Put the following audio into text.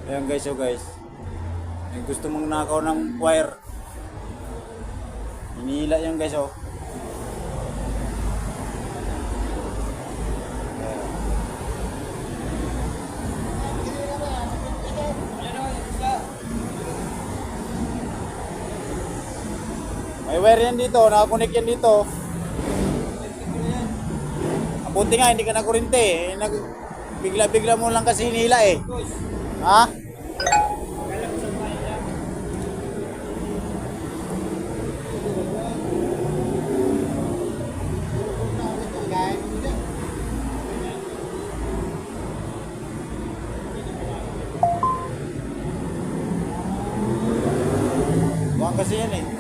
Ayan guys, oh guys. May gusto mong nakaw ng wire. Hinihila yan guys, oh. May wire yan dito, nakakonek yan dito. Ang buti nga, hindi ka na kurente eh. Bigla-bigla mo lang kasi hinihila eh. Ha? Buwan kasi yan eh.